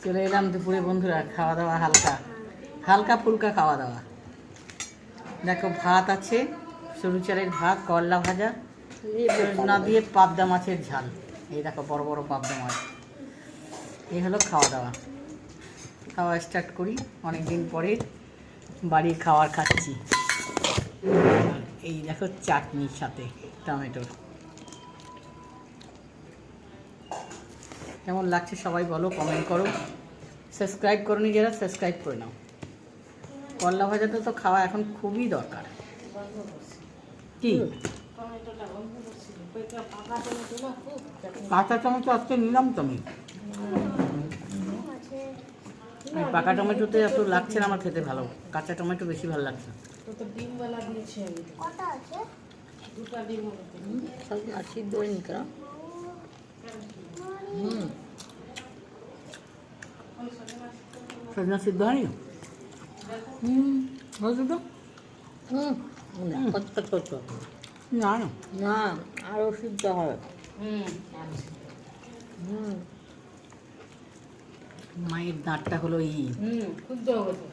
চলে এলাম দুপুরে বন্ধুরা, খাওয়া দাওয়া হালকা হালকা ফুলকা খাওয়া দাওয়া। দেখো ভাত আছে, সরু চালের ভাত, করলা ভাজা, না দিয়ে পাবদা মাছের ঝাল। এই দেখো বড় বড় পাবদা মাছ। এই হলো খাওয়া দাওয়া। খাওয়া স্টার্ট করি, অনেক দিন পরে বাড়ির খাবার খাচ্ছি। এই দেখো চাটনির সাথে টমেটোর। কেমন লাগছে সবাই বলো, কমেন্ট করো। সাবস্ক্রাইব করোনি যারা, সাবস্ক্রাইব করে নাও। করলা ভাজাটা তো খাওয়া এখন খুবই দরকার। কি কাঁচা টমেটো আজকে নিলাম তো আমি। পাকা টমেটোতে এত লাগছে না আমার খেতে, ভালো কাঁচা টমেটো বেশি ভালো লাগছে। সিদ্ধ হয়নি কেন? সজনা সিদ্ধ হয়নি? হয়েছে তো। না না না, আরও সিদ্ধ হয়। মায়ের দাঁতটা হলো শুদ্ধ হয়েছে।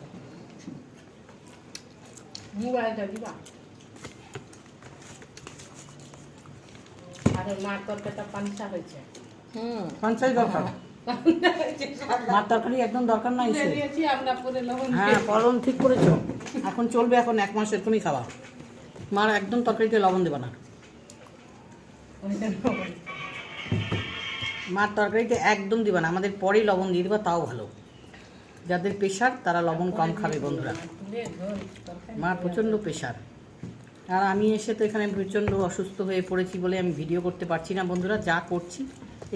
মোবাইলটা দিবা। আর মার তরকারিটা পাঞ্চা হয়েছে। পাঞ্চাই দরকার। মার তরকারি একদম দরকার নাই। হ্যাঁ, ফলন ঠিক করেছো। এখন চলবে, এখন 1 মাস এরকমই খাওয়া। মার একদম তরকারিতে লবণ দেবে না। মার তরকারিতে একদম দিবা না, আমাদের পরেই লবণ দিয়ে দিবা, তাও ভালো। যাদের প্রেশার তারা লবণ কম খাবে বন্ধুরা। মার প্রচণ্ড প্রেশার। আর আমি এসে তো এখানে প্রচণ্ড অসুস্থ হয়ে পড়েছি বলে আমি ভিডিও করতে পারছি না বন্ধুরা। যা করছি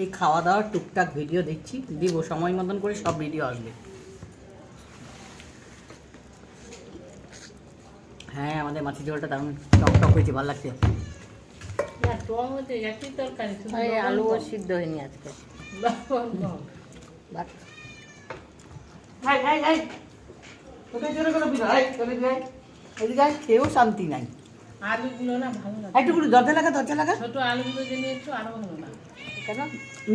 এই খাওয়া দাওয়ার টুকটাক ভিডিও দিচ্ছি, দিব সময় মতন করে, সব ভিডিও আসবে। হ্যাঁ, আমাদের মাছের ঝোলটা দারুণ টক হয়েছে, ভালো লাগছে। আলু সিদ্ধ হয়নি আজকে। খেয়েও শান্তি নাই। আলুগুলো না ভালো লাগে। একটু করে দরজা লাগা। ছোট আলুগুলো যে নিয়েছো আরো ভালো না। কেন?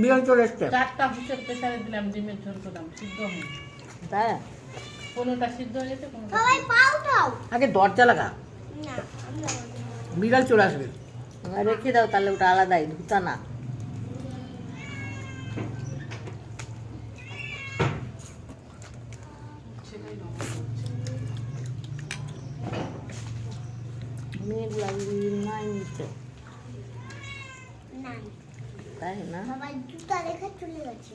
বিড়াল চলে এসছে। 4টা হুঁশের প্রেসারে দিলাম, ডিমের ঝোল করলাম, সিদ্ধ হয়নি। তাই কোনোটা সিদ্ধ হয়ে গেছে, কোনোটা আগে দরজা লাগা, বিড়াল চলে আসবে। রেখে দাও তাহলে, ওটা আলাদাই, ধুতা না। মেয়েগুলা নাই নিচ্ছে, তাই না? বাবা জুতা রেখে চলে গেছে।